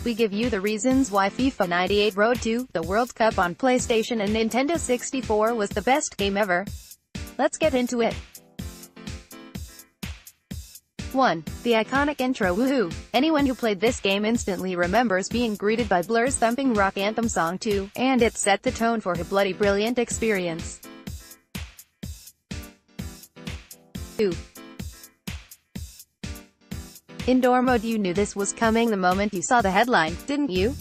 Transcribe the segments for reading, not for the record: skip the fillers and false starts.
we give you the reasons why FIFA 98 Road to the World Cup on PlayStation and Nintendo 64 was the best game ever. Let's get into it. 1. The iconic intro. Woohoo! Anyone who played this game instantly remembers being greeted by Blur's thumping rock anthem song 2, and it set the tone for a bloody brilliant experience. 2. Indoor mode. You knew this was coming the moment you saw the headline, didn't you?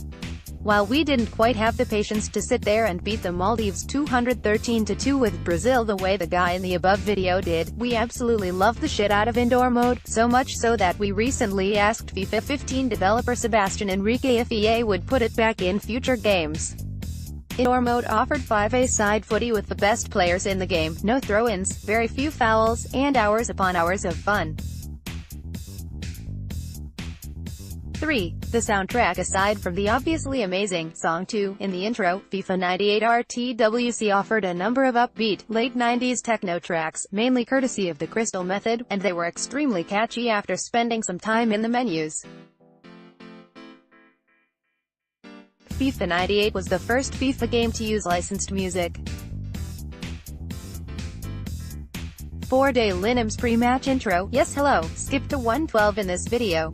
While we didn't quite have the patience to sit there and beat the Maldives 213-2 with Brazil the way the guy in the above video did, we absolutely loved the shit out of indoor mode, so much so that we recently asked FIFA 15 developer Sebastian Enrique if EA would put it back in future games. Indoor mode offered 5-a-side footy with the best players in the game, no throw-ins, very few fouls, and hours upon hours of fun. 3. The soundtrack. Aside from the obviously amazing Song 2 in the intro, FIFA 98 RTWC offered a number of upbeat, late 90s techno tracks, mainly courtesy of the Crystal Method, and they were extremely catchy after spending some time in the menus. FIFA 98 was the first FIFA game to use licensed music. 4-day Linam's pre-match intro. Yes, hello, skip to 112 in this video.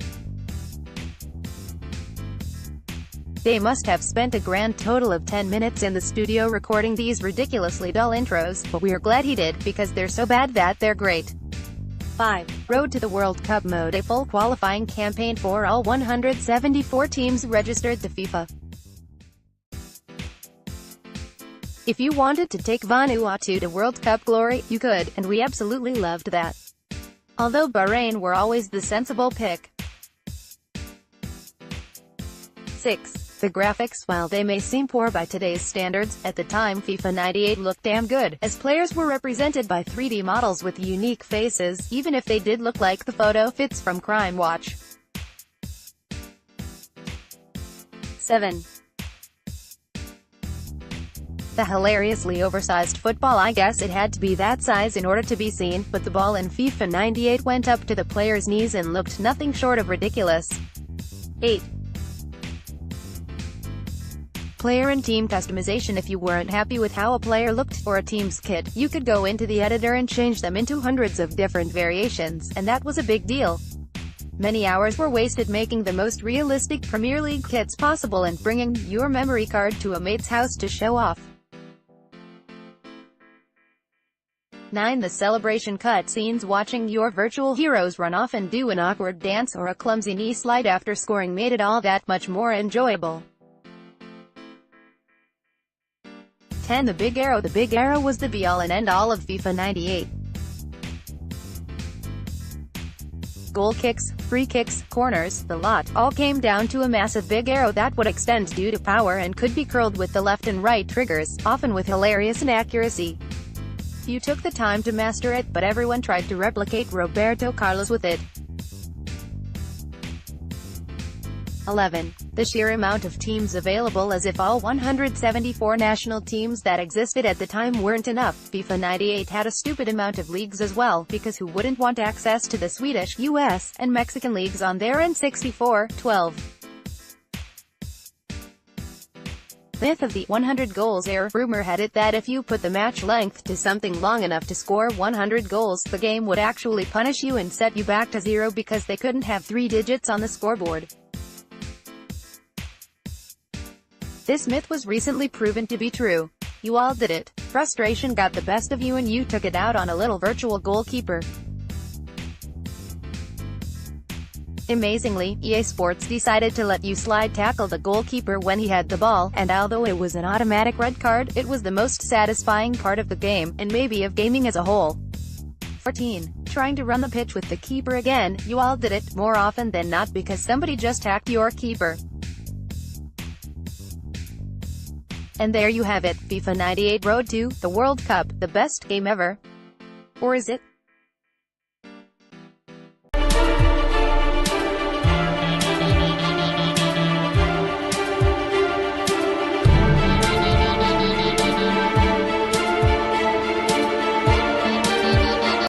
They must have spent a grand total of 10 minutes in the studio recording these ridiculously dull intros, but we are glad he did, because they're so bad that they're great. 5. Road to the World Cup mode. A full qualifying campaign for all 174 teams registered to FIFA. If you wanted to take Vanuatu to World Cup glory, you could, and we absolutely loved that. Although Bahrain were always the sensible pick. 6. The graphics. While they may seem poor by today's standards, at the time FIFA 98 looked damn good, as players were represented by 3D models with unique faces, even if they did look like the photo fits from Crime Watch. 7. The hilariously oversized football. I guess it had to be that size in order to be seen, but the ball in FIFA 98 went up to the players' knees and looked nothing short of ridiculous. 8. Player and team customization. If you weren't happy with how a player looked for a team's kit, you could go into the editor and change them into hundreds of different variations, and that was a big deal. Many hours were wasted making the most realistic Premier League kits possible and bringing your memory card to a mate's house to show off. 9. The celebration cutscenes. Watching your virtual heroes run off and do an awkward dance or a clumsy knee slide after scoring made it all that much more enjoyable. 10. The Big Arrow. The Big Arrow was the be-all and end-all of FIFA 98. Goal kicks, free kicks, corners, the lot, all came down to a massive big arrow that would extend due to power and could be curled with the left and right triggers, often with hilarious inaccuracy. Few took the time to master it, but everyone tried to replicate Roberto Carlos with it. 11. The sheer amount of teams available. As if all 174 national teams that existed at the time weren't enough, FIFA 98 had a stupid amount of leagues as well, because who wouldn't want access to the Swedish, US, and Mexican leagues on their N64? 12. Myth of the 100 goals era. Rumor had it that if you put the match length to something long enough to score 100 goals, the game would actually punish you and set you back to 0 because they couldn't have 3 digits on the scoreboard. This myth was recently proven to be true. You all did it. Frustration got the best of you and you took it out on a little virtual goalkeeper. Amazingly, EA Sports decided to let you slide tackle the goalkeeper when he had the ball, and although it was an automatic red card, it was the most satisfying part of the game, and maybe of gaming as a whole. 14. Trying to run the pitch with the keeper again. You all did it, more often than not because somebody just hacked your keeper. And there you have it, FIFA 98 Road to the World Cup, the best game ever. Or is it?